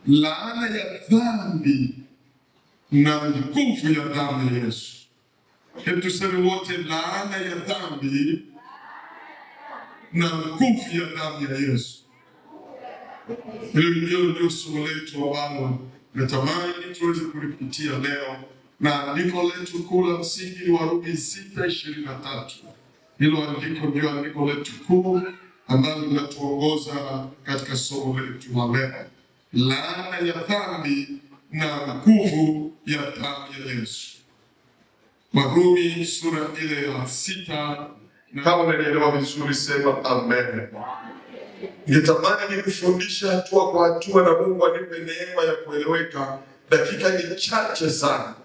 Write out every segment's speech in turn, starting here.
laana ya dhambi na nguvu ya damu ya Yesu. Hebu tuseme wote, laana ya dhambi na nguvu ya damu ya Yesu. Hilo ndio somo letu ambalo natamani tuweze kulipitia leo, na andiko letu kuu la msingi ni Warumi 6:23. Hilo andiko ndio andiko letu kuu ambalo linatuongoza katika somo letu la leo, laana ya dhambi na nguvu ya damu ya Yesu. Warumi sura ile ya 6. Kama unanielewa vizuri sema amen. Ningetamani nikufundisha hatua kwa hatua na Mungu anipe neema ya kueleweka. Dakika ni chache sana,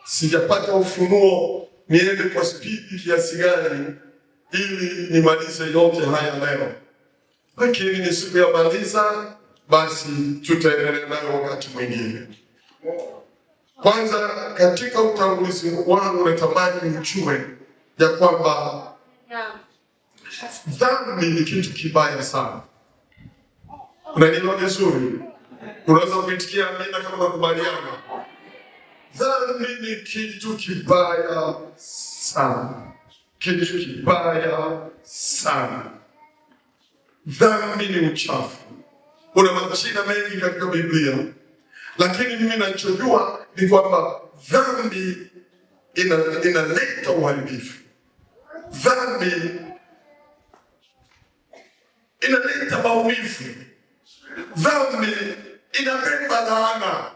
sijapata ufunuo niende kwa spidi kiasi gani ili nimalize yote haya leo, lakini nisipomaliza basi tutaendelea nayo wakati mwingine. Kwanza, katika utangulizi wangu natamani ujue ya kwamba dhambi ni kitu kibaya sana. Unanielewa vizuri? Unaweza kuitikia amina kama unakubaliana. Dhambi ni kitu kibaya sana. Kitu kibaya sana. Dhambi ni uchafu. Kuna majina mengi katika Biblia, lakini mimi nachojua ni kwamba dhambi inaleta uharibifu. Dhambi inaleta maumivu. Dhambi inabeba laana.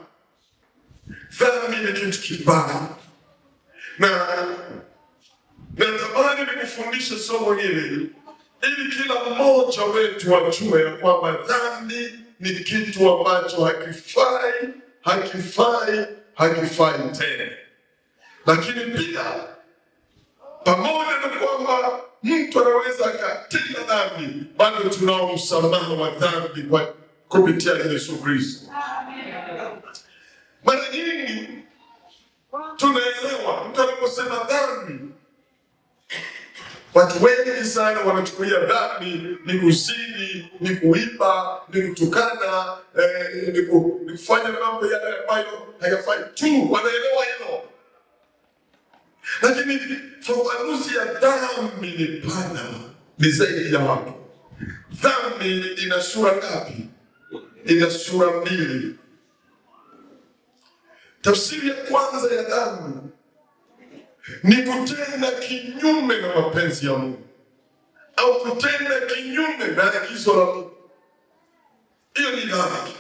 Dhambi ni kitu kibaya. Na natamani nikufundishe somo hili ili kila mmoja wetu ajue ya kwamba dhambi ni kitu ambacho hakifai tena. Lakini pia pamoja na kwamba mtu anaweza akatenda dhambi, bado tunao msamaha wa dhambi kwa kupitia Yesu Kristo. Mara nyingi tunaelewa mtu anaposema dhambi, watu wengi sana wanachukulia dhambi ni kuzini, ni kuiba, ni kutukana, ni kufanya mambo yale ambayo hayafai tu. Wanaelewa hilo. Lakini fafanuzi ya dhambi ni pana, ni zaidi ya hapo. Dhambi ina sura ngapi? Ina sura mbili. Tafsiri ya kwanza ya dhambi ni kutenda kinyume na mapenzi ya Mungu au kutenda kinyume na agizo la Mungu. Hiyo ni dhambi.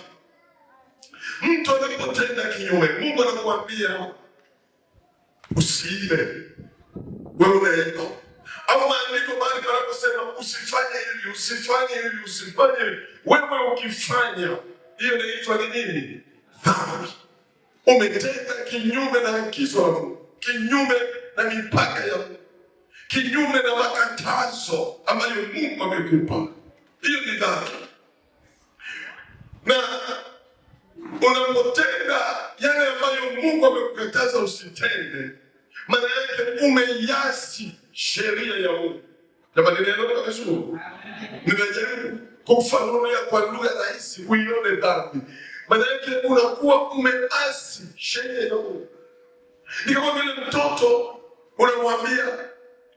Mtu anapotenda kinyume, Mungu anakuambia usiibe, wewe unaiba. Au maandiko bali panaposema usifanye hivi, usifanye hivi, usifanye hivi, wewe ukifanya, hiyo inaitwa ni nini? Dhambi. Umetenda kinyume na agizo la Mungu, kinyume na mipaka ya Mungu, kinyume na makatazo ambayo Mungu amekupa. Hiyo ni dhambi. Na unapotenda yale ambayo Mungu amekukataza usitende, maana yake umeiasi sheria ya Mungu. Jamani, neno vizuri. Ninajaribu kufafanua kwa lugha rahisi uione dhambi. Maana yake unakuwa umeasi sheria ya Mungu. Ni kama vile mtoto unamwambia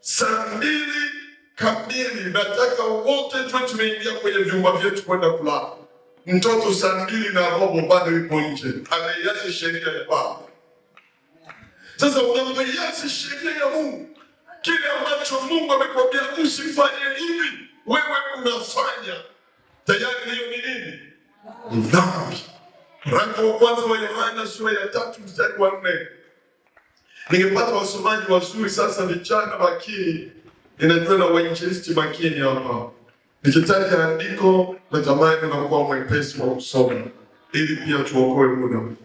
saa 2 kamili nataka wote tuwe tumeingia kwenye vyumba vyetu kwenda kulala. Mtoto saa 2:15 bado yupo nje, ameiasi sheria ya Baba. Sasa unapoiasi sheria ya Mungu, kile ambacho Mungu amekwambia usifanye hivi, wewe unafanya, tayari hiyo ni nini? Dhambi. Waraka wa kwanza wa Yohana sura ya 3 mstari wa 4. Ningepata wasomaji wazuri sasa, vijana makini, ninajua na wainjilisti makini hapa. Nikitaja andiko natamani unakuwa mwepesi wa kusoma ili pia tuokoe muda.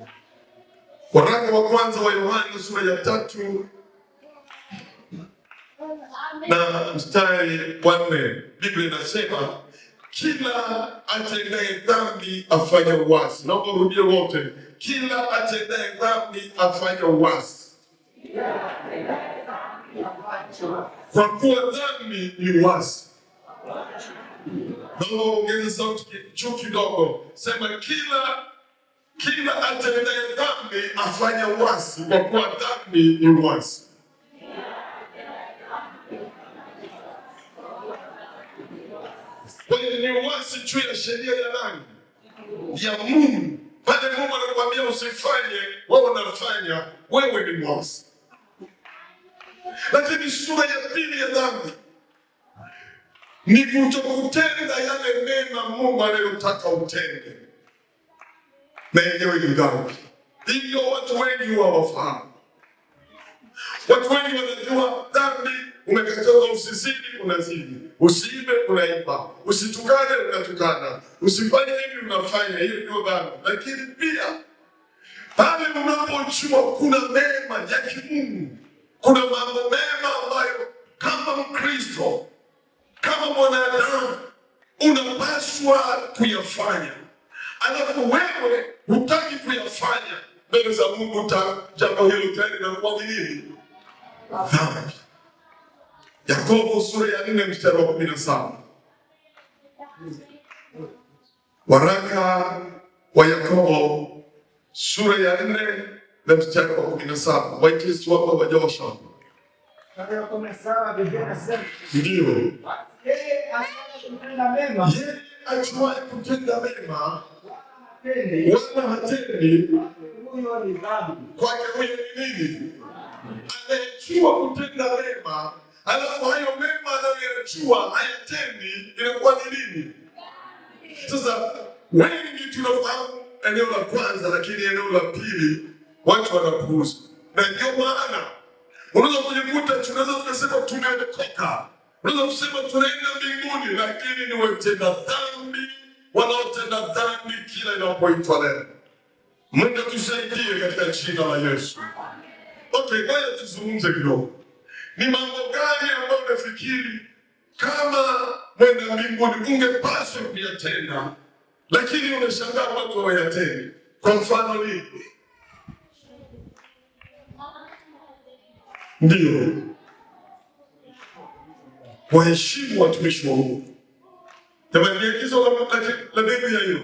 Waraka wa kwanza wa Yohana sura ya 3 na mstari wa 4. Biblia inasema kila atendaye dhambi afanye uasi. Naomba urudie wote. Kila atendaye dhambi afanye uasi. Kwa kuwa dhambi ni uasi. Naomba ongeza sauti juu kidogo. Sema kila kila atendaye dhambi afanya uasi, kwa kuwa dhambi ni uasi. Kwa hiyo ni uasi juu ya sheria ya nani? Ya Mungu. Pale Mungu anakuambia usifanye, wewe unafanya, wewe ni mwasi. Lakini sura ya pili ya dhambi ni kutokutenda yale mema Mungu anayotaka utende, na yenyewe ni dhambi. Hivyo watu wengi hawafahamu. Watu wengi wanajua dhambi, umekatazwa usizini, unazini, usiibe, unaiba, usitukane, unatukana, usifanye hivi, unafanya. Hiyo ndio dhambi. Lakini pia pale unapojua kuna mema ya kimungu, kuna mambo mema ambayo kama Mkristo, kama mwanadamu unapaswa kuyafanya, alafu wewe hutaki kuyafanya, mbele za Mungu jambo hilo tena linakuwa nini? Dhambi. Yakobo sura ya 4 mstari wa 17. Waraka wa Yakobo sura ya 4 na mstari wa 17. Wakristo wako wajosha. Ndio. Yeye ajuaye kutenda mema wala hatendi, huyo ni dhambi. Kwake huyo ni nini? Anayejua kutenda mema, alafu hayo mema anayoyajua hayatendi, inakuwa ni nini? Sasa wengi tunafahamu eneo la kwanza, lakini eneo la pili watu wanapuuza. Na ndio maana unaweza kujikuta tunaweza tukasema tumeokoka, unaweza kusema tunaenda mbinguni, lakini ni watenda dhambi wanaotenda dhambi kila inapoitwa leo. Mungu tusaidie katika jina la Yesu. Okay, ngoja tuzungumze kidogo. Ni mambo gani ambayo unafikiri kama mwenda mbinguni ungepaswa kuyatenda, lakini unashangaa watu hawayatendi? Kwa mfano nini? Ndio, waheshimu watumishi wa Mungu. Jamani, ni agizo la Biblia hiyo.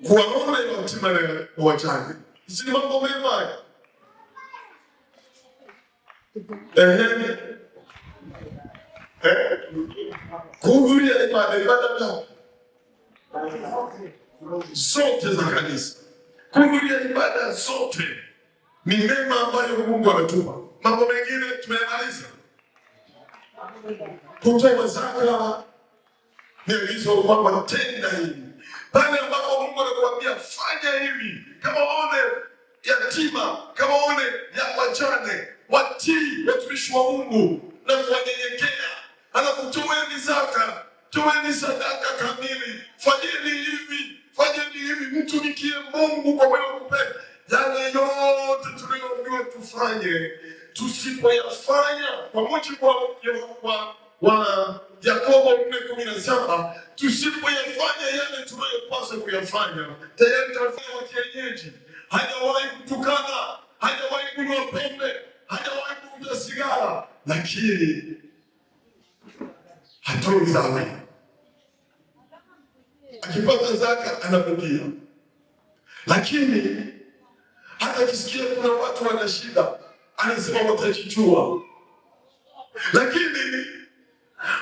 Kuwaona yatima na wajane, si ni mambo mema? Kuhudhuria ibada zote za kanisa, kuhudhuria ibada zote ni mema ambayo Mungu ametupa. Mambo mengine tumemaliza. Kutoa zaka ni agizo kwamba tenda hivi. Pale ambapo Mungu anakuambia fanya hivi, kama waone yatima, kama waone ya wajane, watii watumishi wa Mungu na kuwanyenyekea. Anakutoeni zaka, toeni sadaka kamili, fanyeni hivi, fanyeni hivi, mtumikie Mungu kwa moyo kupenda. Yale yote tunayoambiwa tufanye, tusipoyafanya kwa mujibu wa Yakobo 4:17, tusipoyafanya yale tunayopaswa kuyafanya, tayari tunafanya wa kienyeji. Hajawahi kutukana, hajawahi kunywa pombe, hajawahi kuvuta sigara, lakini hatoi zaka. Akipata zaka anapokea, lakini hata akisikia kuna watu wana shida anasema watajichua, lakini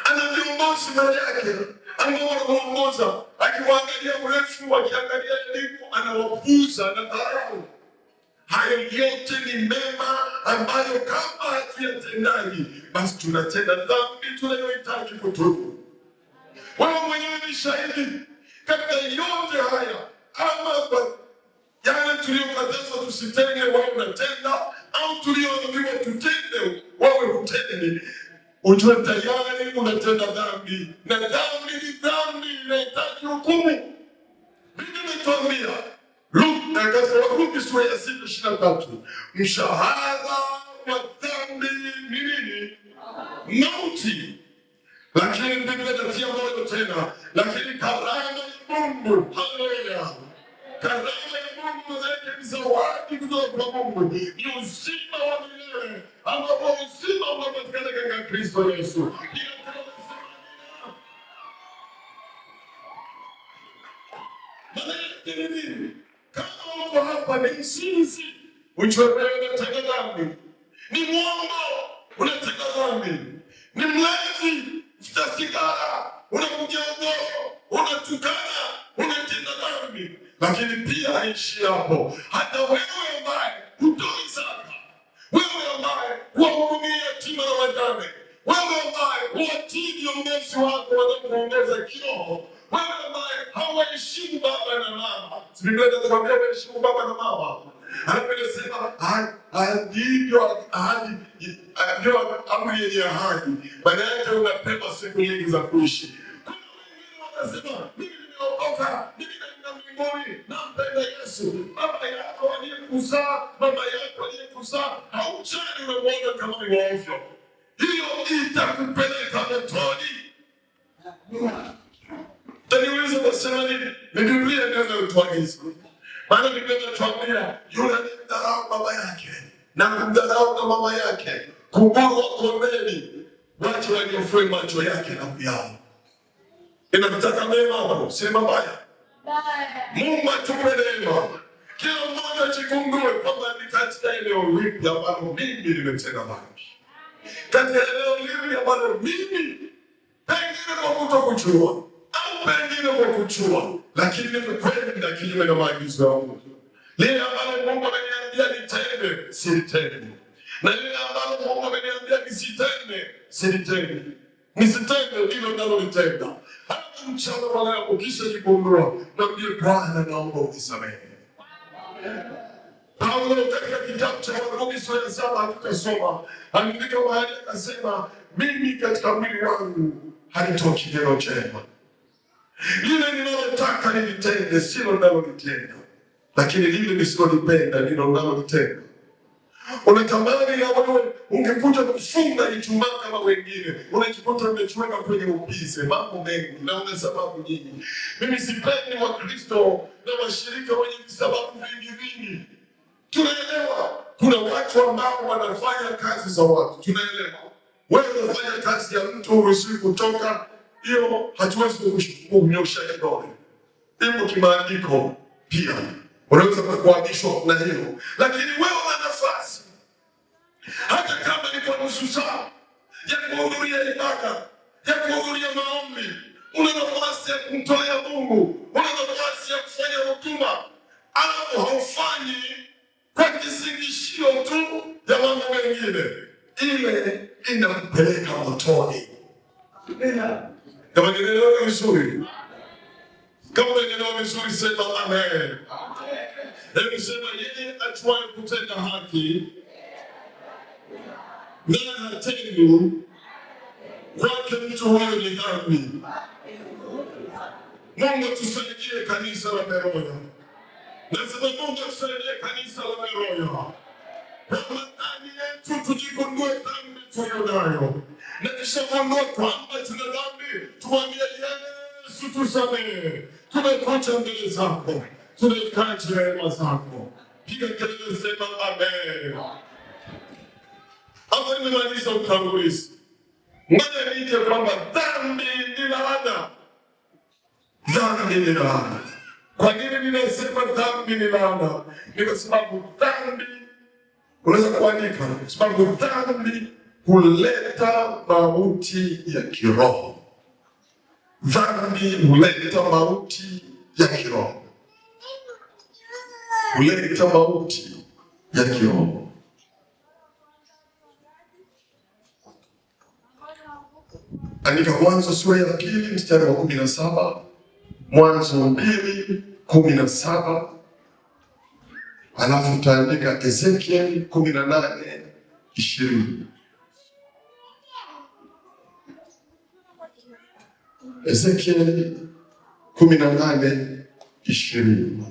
ana viongozi mbele yake ambao wanamuongoza, akiwaangalia urefu, akiangalia elimu, anawapuuza na dharau. Hayo yote ni mema ambayo kama hatuyatendaji, basi tunatenda dhambi tunayohitaji kutubu. Wewe mwenyewe ni shahidi katika yote haya, ama yale tuliyokatazwa tusitende wewe unatenda, au tuliyoambiwa tutende wewe hutendi. Ujue tayari unatenda dhambi, na dhambi ni dhambi, inahitaji hukumu. Biblia inatuambia katika Warumi sura ya 6:23, mshahara wa dhambi ni nini? Mauti. Lakini Biblia inatia moyo tena, lakini karama ya Mungu, haleluya, karama ya Mungu ni zawadi kutoka kwa Mungu, ni uzima wa milele, ambapo uzima unapatikana katika Kristo Yesu. Maana yake ni nini? Kama uko hapa ni msinzi, ujue wewe unatenda dhambi. Ni mwongo, unatenda dhambi. Ni mlevi, mvuta sigara, unakuja ugoro, unatukana, unatenda dhambi. Lakini pia haishi hapo. Hata wewe ambaye hutoi zaka, wewe ambaye huwahudumia yatima na wajane, wewe ambaye huwatii viongozi wako wanakuongeza kiroho, wewe ambaye hawaheshimu baba na mama. Biblia inatuambia waheshimu baba na mama. Alafu inasema ndio amri yenye ahadi. Maana yake unapewa siku nyingi za kuishi. Kuna wengine wanasema mimi nimeokoka, mimi naenda mbinguni, nampenda Yesu. Baba yako aliyekuzaa, mama yako aliyekuzaa, haujali unamwona kama ni waovyo. Hiyo itakupeleka motoni. Taniuliza nasema nini? Ni Biblia ndio inayotuagiza. Maana Biblia inatuambia yule anayemdharau baba yake na kumdharau na mama yake, kunguru wa kondeni, wache waliofue macho yake na kuyao. Inamtaka mema hapo, si mabaya. Mungu atupe neema. Kila mmoja ajigundue kwamba ni katika eneo lipi ambalo mimi nimetenda dhambi. Katika eneo lipi ambalo mimi pengine kwa kutokujua au pengine kwa kujua, lakini nimekwenda kinyume na maagizo ya Mungu. Lile ambalo Mungu ameniambia nitende, silitende. Na lile ambalo Mungu ameniambia nisitende, silitende. Nisitende ndilo ninalolitenda. Hata mchana wa leo ukishajigundua, mwambie Bwana naomba unisamehe. Paulo katika kitabu cha Warumi sura ya 7 tukasoma, aliandika mahali akasema, mimi katika mwili wangu halitoki neno jema. Lile ninalotaka nilitende silo ninalolitenda, lakini lile nisilolipenda ndilo ninalolitenda. Unatamani na wewe ungekuja kufunga Ijumaa kama wengine, unajikuta umejiweka kwenye ubize mambo mengi na una sababu nyingi. Mimi sipendi Wakristo na washirika wenye sababu vingi. Tunaelewa kuna watu ambao wanafanya kazi za watu, tunaelewa. Wewe unafanya kazi ya mtu uruhusiwi kutoka, hiyo hatuwezi kunyosha kidole. Ipo kimaandiko pia. Unaweza kuadhishwa na hilo. Lakini wewe una nafasi, hata kama ni kwa nusu saa, ya kuhudhuria ibada, ya kuhudhuria maombi. Una nafasi ya kumtolea Mungu, una nafasi ya kufanya huduma, alafu haufanyi kwa kisingizio tu ya mambo mengine. Ile inakupeleka motoni. Kama nielewa vizuri, kama nielewa vizuri, sema amen. Hebu sema, yeye ajuaye kutenda haki na hatendi, kwake mtu huyo ni dhambi. Mungu tusaidie kanisa la Beroya. Nasema Mungu tusaidie kanisa la Beroya. Kwamba ndani yetu tujigundue dhambi tuliyonayo. Na tukishagundua kwamba tuna dhambi, tumwambie Yesu tusamehe. Tumekuja mbele zako, tunahitaji rehema zako. Piga kelele, sema amen. Hapa nimemaliza utangulizi. Ngoja nije kwamba dhambi ni laana. Dhambi ni laana. Kwa nini ninasema dhambi ni laana? Ni kwa sababu dhambi, unaweza kuandika, kwa sababu dhambi huleta mauti ya kiroho. Dhambi huleta mauti ya kiroho. Huleta mauti ya kiroho. Andika Mwanzo sura ya 2 mstari wa 17. Mwanzo 2:17. Alafu utaandika Ezekiel 18:20. Ezekiel 18:20.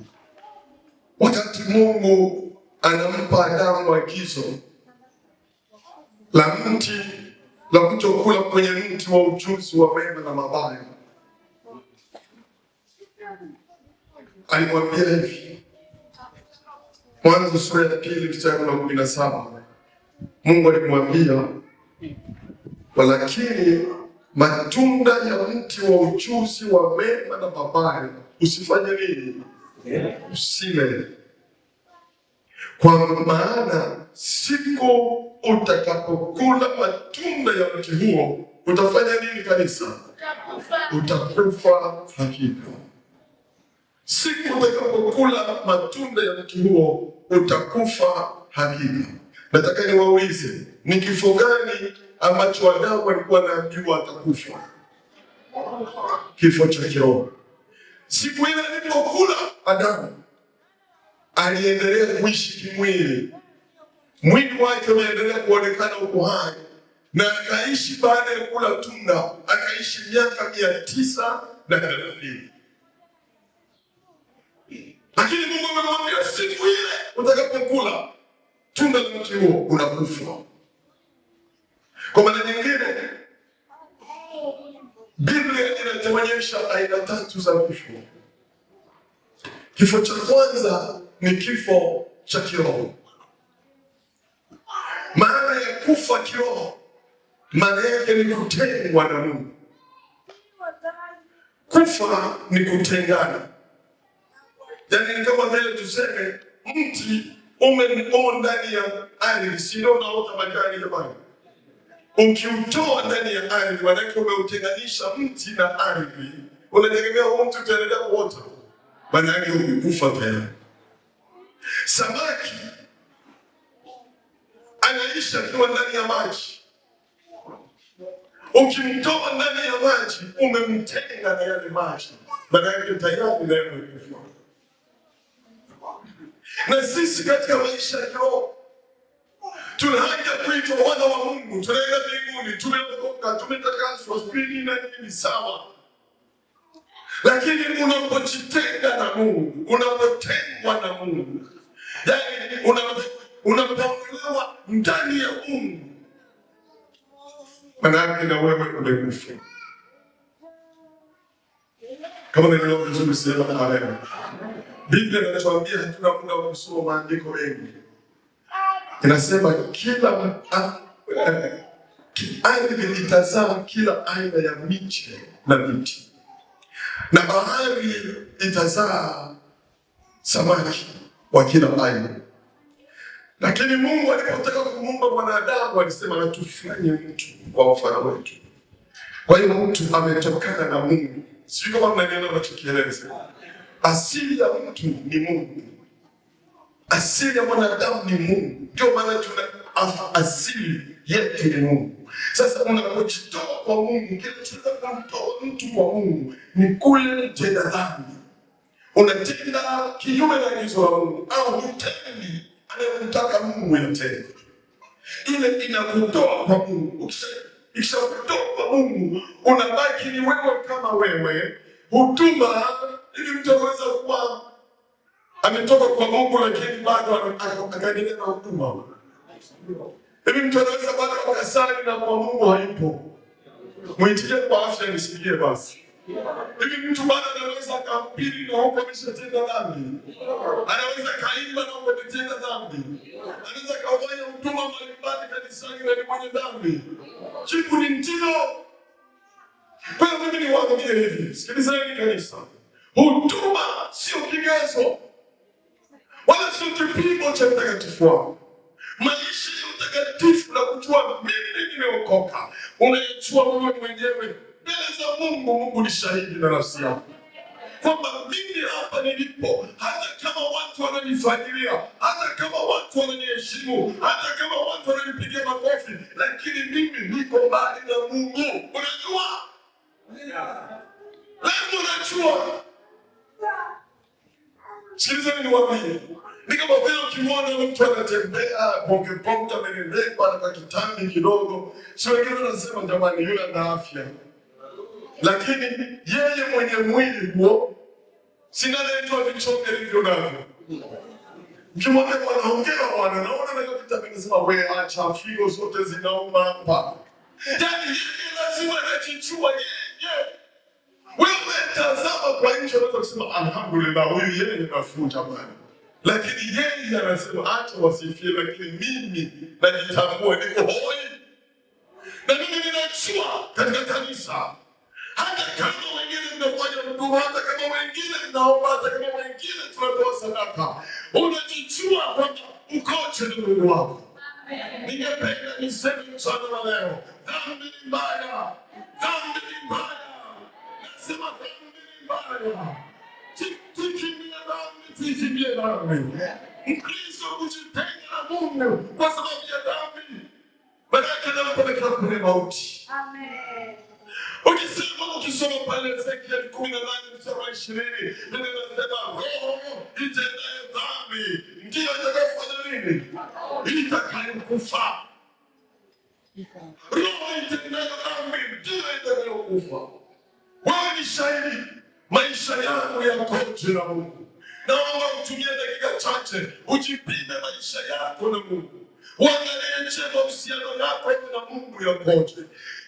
Wakati Mungu anampa Adamu agizo la kutokula kwenye mti wa ujuzi wa mema na mabaya, alimwambia hivi. Mwanzo sura ya 2 mstari wa 17. Mungu alimwambia, walakini matunda ya mti wa ujuzi wa mema na mabaya usifanye nini? Usile. Kwa maana siku utakapokula matunda ya mti huo utafanya nini kanisa? Utakufa hakika. Siku utakapokula matunda ya mti huo utakufa hakika. Nataka niwaulize, ni kifo gani ambacho Adamu alikuwa anaambiwa atakufa? Kifo cha kiroho. Siku ile alipokula, Adamu aliendelea kuishi kimwili, mwili wake uliendelea kuonekana uko hai, na akaishi. Baada ya kula tunda akaishi miaka 930. Lakini Mungu amemwambia siku ile utakapokula tunda la mti huo unakufa. Kwa maana nyingine, Biblia inatuonyesha aina 3 za kifo. Kifo cha kwanza ni kifo cha kiroho. Maana ya kufa kiroho, maana yake ni kutengwa na Mungu. Kufa ni kutengana. Yaani ni kama vile tuseme mti umo ndani ya ardhi, sio unaota majani jamani. Ukiutoa ndani ya ardhi, maana yake umeutenganisha mti na ardhi. Unategemea huo mti utaendelea kuota? Maana yake umekufa tayari. Samaki anaishi akiwa ndani ya maji. Ukimtoa ndani ya maji, umemtenga na yale maji, maana yake tayari naye amekufa. Na sisi katika maisha ya kiroho tuna haja kuitwa wana wa Mungu, tunaenda mbinguni, tumeokoka, tumetakaswa, spiriti na nini sawa. Lakini unapojitenga na Mungu, unapotengwa na Mungu, yaani unapoondolewa ndani ya Mungu, maana yake na wewe umekufa. Kama nilivyo vizuri sema haleluya. Biblia inatuambia hatuna muda wa kusoma maandiko mengi. Inasema kila ardhi itazaa kila aina ya miche na miti, na bahari itazaa samaki wa kila aina. Lakini Mungu alipotaka kumuumba mwanadamu alisema na tufanye mtu kwa mfano wetu. Kwa hiyo mtu ametokana na Mungu. Sio kama mnanielewa ninachokieleza. Asili ya mtu ni Mungu. Asili ya mwanadamu ni Mungu. Ndio maana tuna asili yetu ni Mungu. Sasa unapojitoa kwa Mungu, kile kumtoa mtu kwa Mungu ni kule tenda dhambi. Unatenda kinyume na agizo la Mungu au hutendi anayemtaka Mungu yatende. Ile inakutoa kwa Mungu. Ikishakutoa kwa Mungu, unabaki ni wewe kama wewe. Hutuma ili mtu aweze kuwa ametoka kwa Mungu lakini bado akaendelea na huduma. Hivi mtu anaweza bado akasali na kwa Mungu hayupo. Muitikie kwa afya nisikie basi. Hivi mtu bado anaweza akahubiri na huko ameshatenda dhambi. Anaweza kaimba na huko ametenda dhambi. Anaweza kufanya huduma mbalimbali kanisani na ni mwenye dhambi. Jibu ni ndio. Kwa hiyo mimi niwaambie hivi, sikilizeni kanisa. Huduma sio kigezo wala sio kipimo cha utakatifu wako. Maisha ya utakatifu na kujua mimi nimeokoka, unayejua wewe mwenyewe mbele za Mungu. Mungu ni shahidi na nafsi yako kwamba mimi hapa nilipo, hata kama watu wananifuatilia, hata kama watu wananiheshimu, hata kama watu wananipigia makofi, lakini mimi niko mbali na Mungu. Unajua? Lazima unajua. Sikilizeni niwaambie. Ni kama vile ukimwona mtu anatembea bonge amenenepa na kitambi kidogo, si wengine wanasema jamani yule ana afya. Lakini yeye mwenye mwili huo sina naitwa vichonge hivyo navyo. Mkimwona wanaongea naona na kitambi nasema wewe acha figo zote zinauma hapa. Yaani lazima najichua yeye. Wewe tazama kwa nje unaweza kusema alhamdulillah huyu yeye nafuta bwana. Lakini yeye anasema acha wasifie, lakini mimi najitambua niko hoi. Na mimi ninajua katika kanisa Hata kama wengine mnafanya huduma, hata kama wengine mnaomba, hata kama wengine tunatoa sadaka, unajijua kwamba ukoje na Mungu wako. Ningependa niseme mchana wa leo, dhambi ni mbaya, dhambi ni mbaya. Nasema dhambi ni mbaya. Tukimbie dhambi, tukimbie dhambi. Mkristo kujitenga na Mungu kwa sababu ya dhambi, baraka inampeleka kwenye mauti. Amen. Ukisoma pale Ezekiel 18:20, Biblia inasema roho itendayo dhambi ndiyo itakayofanya nini? Itakayokufa. Roho itendayo dhambi ndiyo itakayokufa. Wewe ni shahidi, maisha yangu yakoje na Mungu? Naomba utumie dakika chache ujipime maisha yako na Mungu. Uangalie je, mahusiano yako na Mungu yakoje?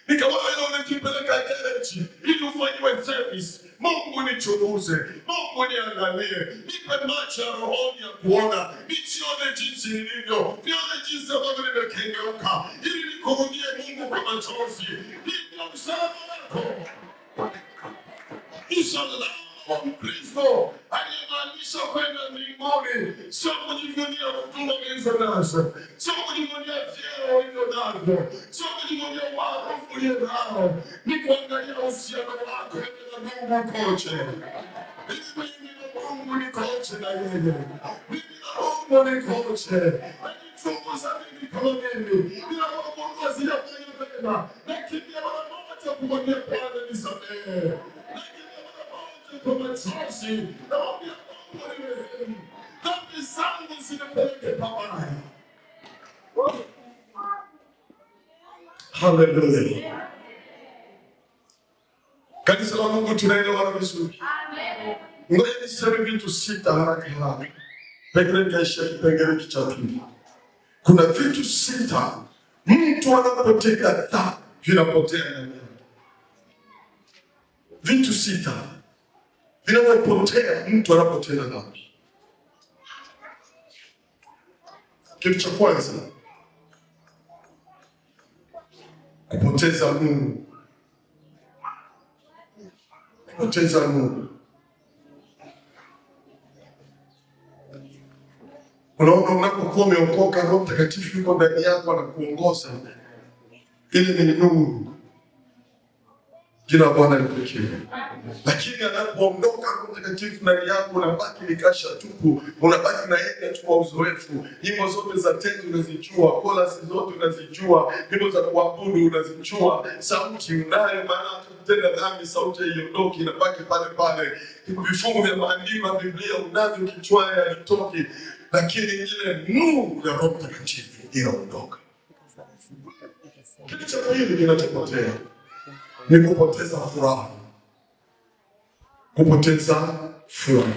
Ni kawaida unajipeleka gereji ili ufanyiwe service. Mungu nichunguze, Mungu niangalie, nipe macho ya rohoni ya kuona, nione jinsi nilivyo, nione jinsi ambavyo nimekengeuka, ili nikurudie Mungu kwa machozi. Ndio msalaba wako. Msalaba wa Mkristo aliyemaanisha kwenda mbinguni, sio kujivunia huduma ulizonazo, sio kujivunia vyeo ulivyo navyo, sio kujivunia maarufu ulio nao, ni kuangalia uhusiano wako na Mungu koje. Mimi na Mungu nikoje na yeye? Mimi na Mungu nikoje? Najichunguza mimi kama mimi, ninapokuwa sijafanya mema, nakimbia mara moja kumwambia Bwana nisamehe. Kwa machozi, naomba Mungu anirehemu. Dhambi zangu zinipeleke pabaya. Haleluya. Kanisa la Mungu tunaelewana vizuri? Amen. Ngoja niseme vitu 6 haraka haraka. Pengine nikaishia kipengele cha pili. Kuna vitu 6 mtu anapotenda dhambi vinapotea ndani yake. Vitu 6 vinapotea mtu anapotenda dhambi. Kitu cha kwanza, kupoteza Mungu. Kupoteza Mungu. Unaona, unapokuwa umeokoka, Roho Mtakatifu yuko ndani yako anakuongoza. Ile ni nuru. Jina Bwana libarikiwe. Lakini anapoondoka Roho Mtakatifu ndani yako, unabaki ni kasha tupu, unabaki na yeye tu kwa uzoefu. Nyimbo zote za tenzi unazijua, chorus zote unazijua, nyimbo za kuabudu unazijua, sauti unayo, maana kutenda dhambi sauti haiondoki, inabaki pale pale. Vifungu vya maandiko ya Biblia unavyo kichwani, halitoki, lakini ile nuru ya Roho Mtakatifu inaondoka. Kitu cha pili kinachopotea ni kupoteza furaha. Kupoteza furaha.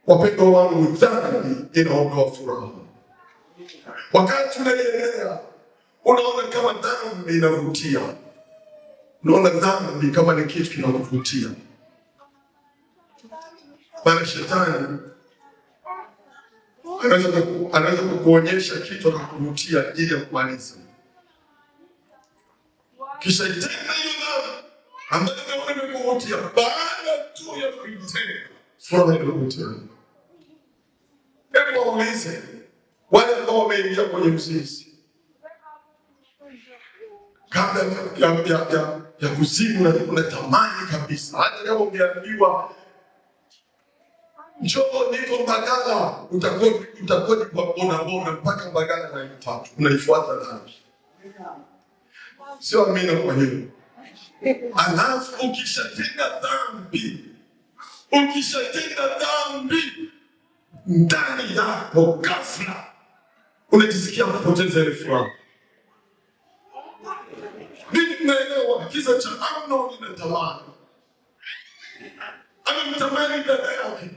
Wapendwa wangu, dhambi inaondoa furaha. Wakati unaendelea, unaona kama dhambi inavutia. Unaona dhambi kama ni kitu kinakuvutia. Bali shetani anaweza kukuonyesha kitu kinakuvutia ili kumaliza. Kisha itenda hiyo dhambi ambayo unaona imekuvutia, baada tu ya kuitenda, furaha inapotea. Hebu waulize wale ambao wameingia kwenye uzinzi, kabla ya kuzimu unatamani kabisa, hata kama ungeambiwa njoo niko Mbagala, utakodi kwa bodaboda mpaka Mbagala na 3, unaifuata dhambi. Sio amina kwa hilo. Alafu ukishatenda dhambi ndani yako, ghafla unajisikia kupoteza ile furaha. Mimi naelewa kisa cha Amnon na Tamari. Amemtamani dada yake,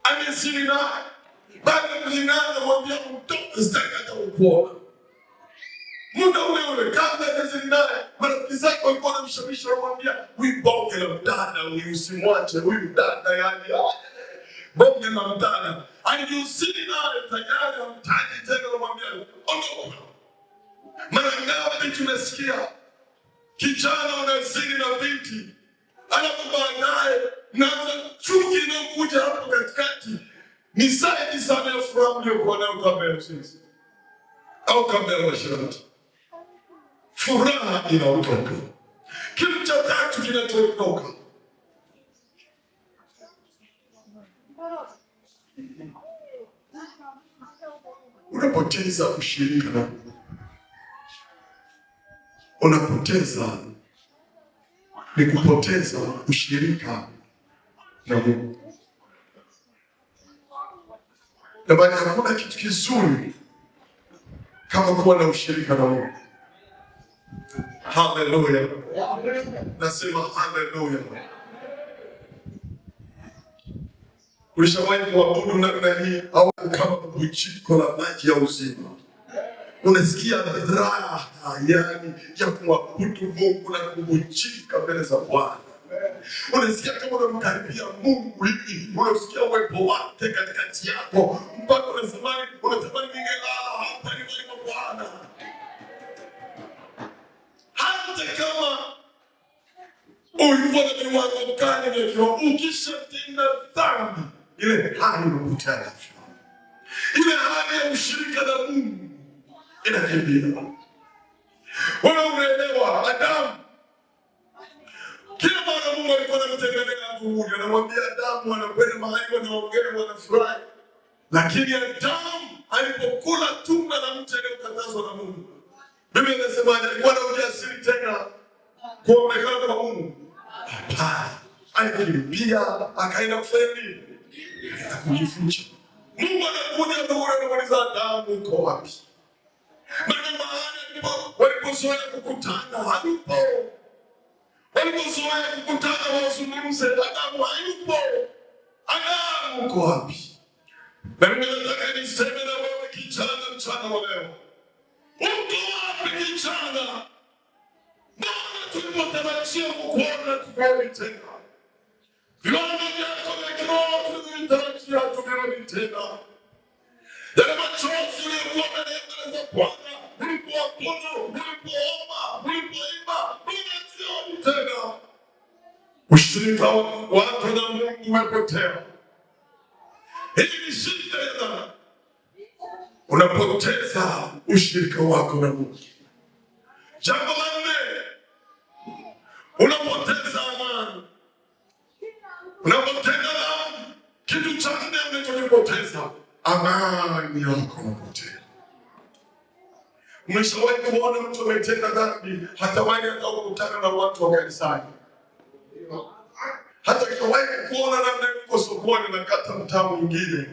amezini naye, baada ya kuzini naye anamwambia mtoto sitaki hata kukuona. Muda ule kabla ya kuzini naye, marafiki zake walikuwa wanamshawishi, wanamwambia huyu bonge la mdada, huyu usimwache huyu dada, yani bonge la mdada. Alijiusini naye tayari hamtaki tena, anamwambia ondoka. Mara ngapi tunasikia kijana unazini na binti, alafu baadaye naanza chuki inayokuja hapo katikati ni zaidi sana ya furaha mliokuwa nayo kabla ya uzinzi au kabla ya uasherati. Furaha inaondoka. Kitu cha tatu kinachoondoka, unapoteza ushirika na Mungu. Unapoteza ni kupoteza ushirika na Mungu. Na bali hakuna kitu kizuri kama kuwa na ushirika na Mungu. Haleluya. Nasema haleluya. Ulishawahi kuabudu namna hii au kama bujiko la maji ya uzima? Unasikia raha yani ya kuabudu Mungu na kubujika mbele za Bwana. Unasikia kama unamkaribia Mungu hivi, unasikia uwepo wake katikati yako mpaka unatamani ningelala hapa ni kwa Bwana. Hata kama ulikuwa na viwango gani vya kiroho, ukishatenda dhambi, ile hali unapotea, ile hali ya ushirika na Mungu inakimbia. Wewe unaelewa, Adamu, kila mara Mungu alikuwa anamtembelea Mungu, anamwambia Adamu, anakwenda mahali wanaongea, wanafurahi. Lakini Adamu alipokula tunda la mti uliokatazwa na Mungu, Biblia inasema alikuwa na ujasiri tena kuonekana kwa Mungu. Hapana, alikimbia akaenda kufanya nini? Akaenda kujificha. Mungu anakuja ndio anamuuliza Adamu, uko wapi? Maana mahali walipozoea kukutana hayupo. Walipozoea kukutana wazungumze, Adamu hayupo. Adamu uko wapi? Na mimi nataka niseme na wewe kijana mchana wa leo. Uko wapi kijana? Mbona tulipotarajia kukuona tukarudi tena? Viwango vyako vya kiroho tulitarajia tukarudi tena. Yale machozi uliyokuwa mbele za Bwana, ulipoabudu, ulipoomba, ulipoimba, unarudi tena. Ushirika wako na Mungu umepotea. Hii ni shida ya dhambi. Unapoteza ushirika wako na Mungu. Jambo la nne, unapoteza amani. Unapoteza dhambi, kitu cha nne unachokipoteza, amani yako inapotea. Umeshawahi kuona mtu ametenda dhambi hatamani hata kukutana na watu wa kanisani? Hata kawahi kuona namna yuko sokoni na kata mtaa mwingine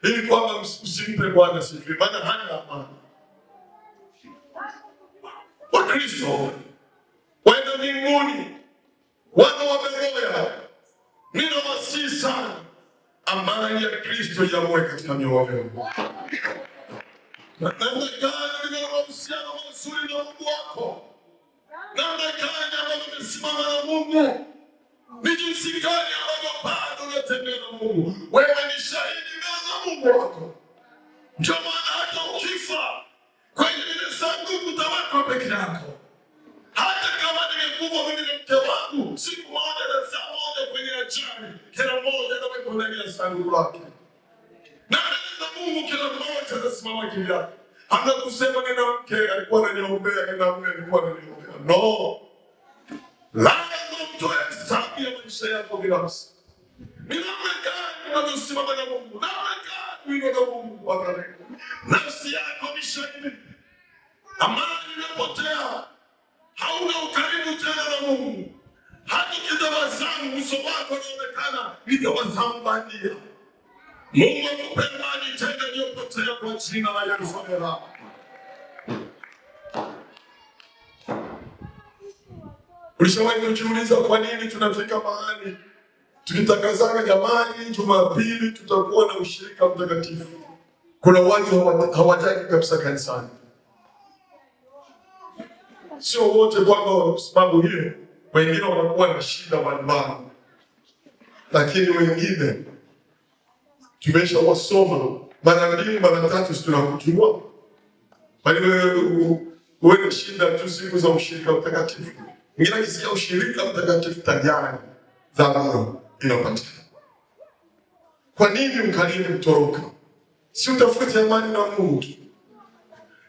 ili kwamba usimpe Bwana sifa, maana hana amani. Wakristo waenda mbinguni, wana wa Beroya, ninawasihi sana, amani ya Kristo iamue katika mioyo yenu. Namna gani una mahusiano mazuri na Mungu wako? Namna gani ambavyo umesimama na Mungu? Ni jinsi gani ambavyo bado unatembea na Mungu? Wewe ni shahidi mbele za Mungu wako. Ndio maana hata ukifa kwenye ile sanduku utawekwa peke yako. Hata kama nimekufa mimi na mke wangu siku moja na saa moja kwenye ajali, kila mmoja atawekwa ndani ya sanduku lake. Na mbele za Mungu kila mmoja atasimama kivyake. Hamna kusema nina mke alikuwa ananiombea, nina mume alikuwa ananiombea. No. Lazima mtoe hesabu ya maisha yako binafsi. Ni namna gani unavyosimama na Mungu? Namna gani unaenda na Mungu wa karibu? Nafsi yako ni shahidi. Amani imepotea. Hauna ukaribu tena na Mungu. Hata ukitabasamu uso wako unaonekana ni tabasamu bandia. Mungu akupe amani tena iliyopotea kwa jina la Yesu. Ulishawahi kujiuliza kwa nini tunafika mahali tukitangazana, jamani, Jumapili tutakuwa na ushirika mtakatifu, kuna watu hawataki kabisa kanisani? Sio wote kwamba sababu hiyo, wengine wanakuwa na shida mbalimbali, lakini wengine tumesha wasoma mara mbili mara tatu, tunakujua bali wewe shida tu siku za ushirika mtakatifu. Mwingine akisikia ushirika mtakatifu tayari dhambi inapatikana. Kwa nini mkariri mtoroka? Si utafute amani na Mungu tu.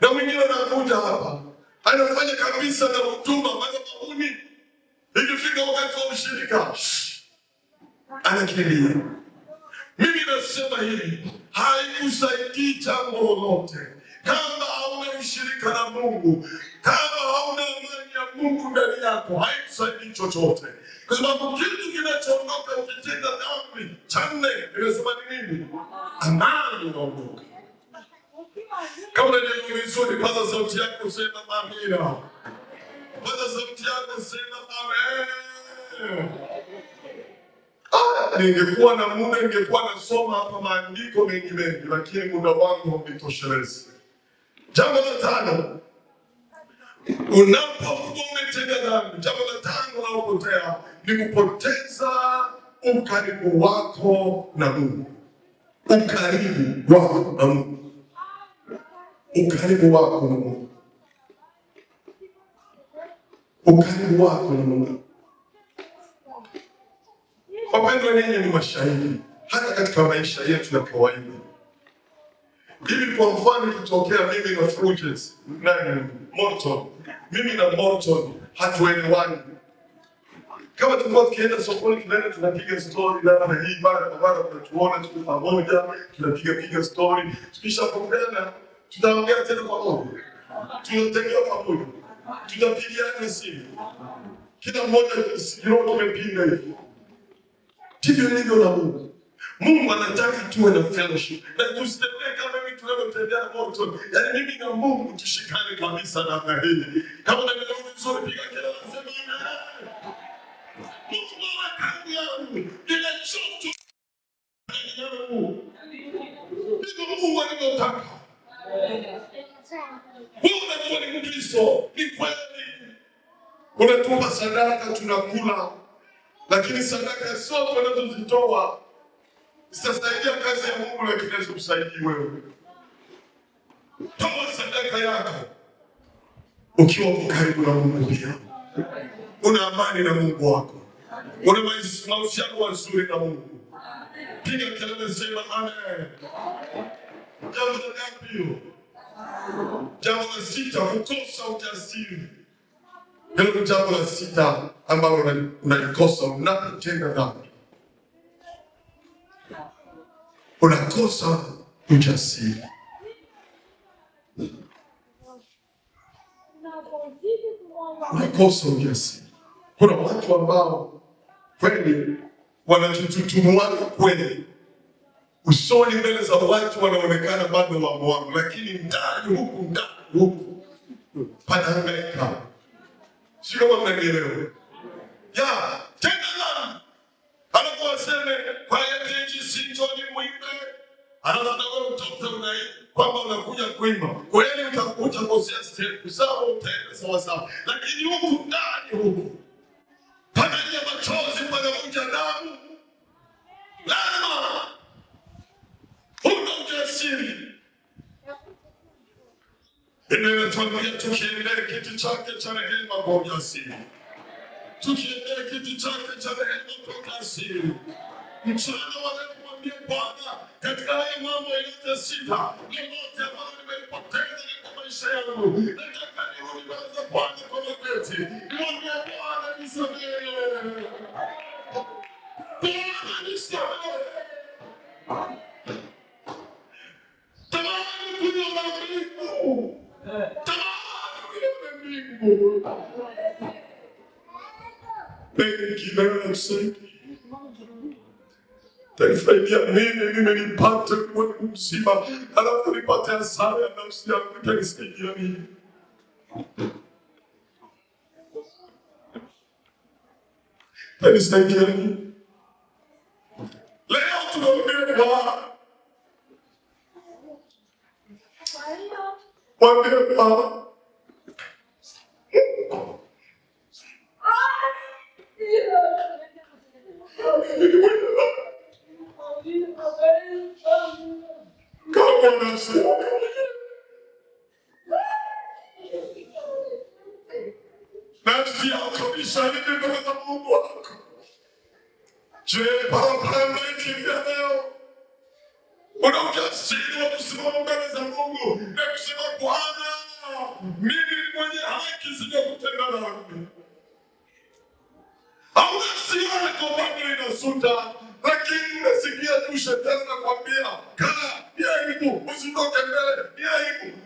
Na mwingine anakuja hapa anafanya kabisa na huduma madhabahuni, ikifika wakati wa ushirika anakimbia. Mimi nasema hivi, haikusaidii jambo lolote kama hauna ushirika na Mungu, kama hauna amani ya Mungu ndani yako, haikusaidii chochote, kwa sababu kitu kinachoondoka ukitenda dhambi cha nne nimesema ni nini? Amani inaondoka. Kama unanielewa vizuri, paza sauti yako, sema amina. Paza sauti yako, sema amen. Ningekuwa na muda ningekuwa nasoma hapa maandiko mengi, lakini muda wangu haunitoshelezi. Jambo la tano, unapokuwa umetenda dhambi, jambo la tano unapotea ni kupoteza ukaribu wako na Mungu. Ukaribu wako na Mungu. Ukaribu wako na Mungu. Ukaribu wako na Mungu. Wapendwa, ninyi ni mashahidi hata katika maisha yetu ya kawaida. Hivi kwa mfano ikitokea mimi na Fulgence Morton, mimi na Morton hatuelewani. Kama tulikuwa tukienda sokoni, tunaenda tunapiga story na hii mara kwa mara, tunatuona tuko pamoja, tunapiga story. Tukishapokana tutaongea tena pamoja. Tunatembea pamoja. Tunapigiana simu. Kila mmoja sikio kimepinda hivi. Ndivyo ilivyo na Mungu. Mungu anataka tuwe na fellowship. Na tusitembee kama hivi tunavyotembea na Morton. Yaani mimi na Mungu tushikane kabisa namna hii. Kama unanielewa vizuri, piga kelele sema amen. Mungu karibu yangu. Ile choto. Ndivyo Mungu anataka. Mungu ni Mkristo. Ni kweli. Unatupa sadaka tunakula. Lakini sadaka zote unazozitoa zitasaidia kazi ya Mungu, lakini hazikusaidia wewe. Toa sadaka yako ukiwa karibu na Mungu pia. Una amani na Mungu wako. Una mahusiano mazuri na Mungu. Piga kelele sema amen. Jambo la ngapi? Jambo la sita, kukosa ujasiri. Hilo ni jambo la sita ambalo unalikosa unapotenda dhambi. Unakosa ujasiri. Unakosa ujasiri. Kuna watu ambao kweli wanatututumua kweli. Usoni mbele za watu wanaonekana bado mambo wangu, lakini ndani huku panahangaika. Sio kama mnaelewa. Ya, tena dhambi. Alafu aseme kwa yeteji sitoni muimbe. Alafu nawe mtoto unai kwamba unakuja kuimba. Kweli utakosea step sawa, utaenda sawa sawa. Lakini huku ndani huku panalia machozi, panavuja damu. Lazima una ujasiri. Inatuambia tukiendea kiti chake cha rehema kwa ujasiri. Tukiendea kiti chake cha rehema kwa ujasiri. Mchana wanamwambia Bwana, katika haya mambo yote sita, lolote ambalo nimelipoteza katika maisha yangu, nataka nirudi mbele za Bwana kwa magoti. Niambie Bwana nisamehe. Bwana nisamehe. Tamani kuiona mbingu. Benki na msaidi. Taifaidia mimi nipate kuwa mzima, alafu nipate hasara ya nafsi yangu, itanisaidia mimi. Itanisaidia mimi. Leo tunaongea Bwana. Mwambie Bwana. Nafsi yako shahidi mbele za Mungu wako. Je, barabara mnaikimbia leo? Una ujasiri wa kusimama mbele za Mungu na kusema Bwana, mimi mwenye haki sijakutenda dhambi. Hauna siara kwa bado inasuta, lakini unasikia tu shetani anakuambia kaa, ni aibu, usitoke mbele, ni aibu.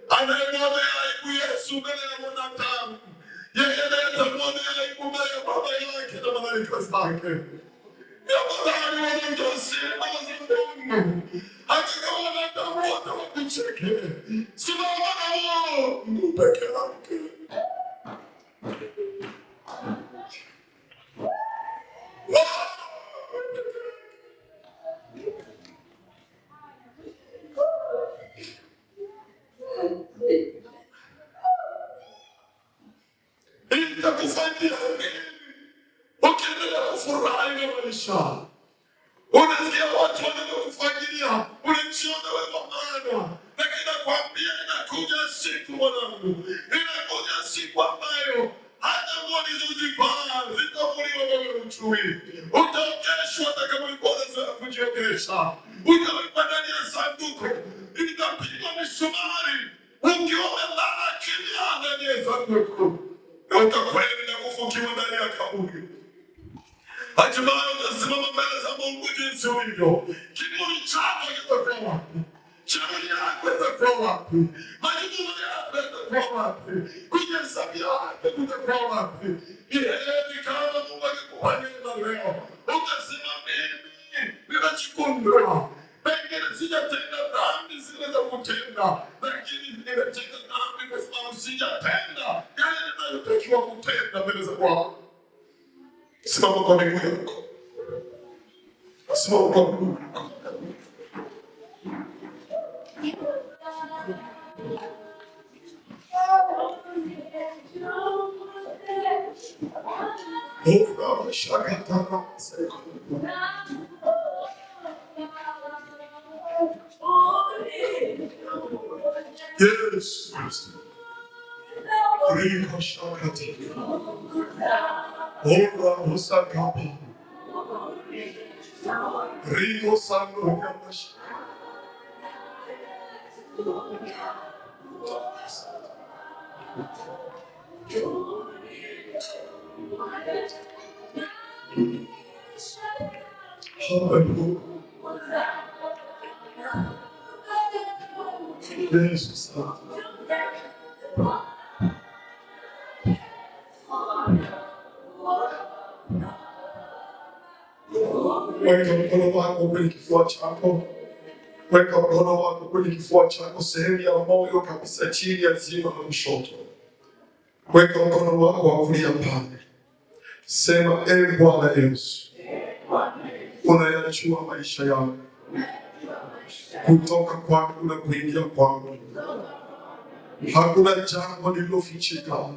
Anayemwonea aibu Yesu mbele ya mwanadamu, yeye anayetamwonea aibu mbele ya Baba yake na malaika zake. Ni afadhali wana ujasiri mbele za Mungu, hata kama wanadamu wote wakucheke. Simama na Mungu peke yake. Itakufanyia nini ukiendelea kufurahi na maisha? Unasikia watu wanakufagilia, unajiona wewe maana, lakini nakwambia inakuja siku mwanangu, inakuja siku ambayo hata nguo ulizozivaa zitavuliwa wewe uchui. Utaogeshwa hata kama ulikuwa unazoea kujiogesha. Utawekwa ndani ya sanduku, itapigwa misumari ukiwa umelala kimya ndani ya sanduku, na utakwenda kufukiwa ndani ya kaburi. Hatimaye utasimama mbele za Mungu jinsi ulivyo. Kiburi chako kitakuwa wapi? Shauri yako itakuwa wapi? Majibu yako itakuwa wapi? Kujihesabia yako kutakuwa wapi? Ni heri kama Mungu akikupa neema leo, ukasema mimi ninajikundua. Pengine sijatenda dhambi zile za kutenda, lakini nimetenda dhambi kwa sababu sijatenda yale ninayotakiwa kutenda mbele za Bwana. Simama kwa miguu yako. Simama kwa miguu yako. Yes. Riko shakati. Ora musakapa. Riko sango kamash. Hallelujah. Jesus. Weka mkono wako kwenye kifua chako. Weka mkono wako kwenye kifua chako, sehemu ya moyo kabisa, chini ya ziwa la kushoto. Weka mkono wako wa kulia pale. Sema, e Bwana Yesu, unayajua maisha yangu, kutoka kwangu na kuingia kwangu. Hakuna jambo lililofichika.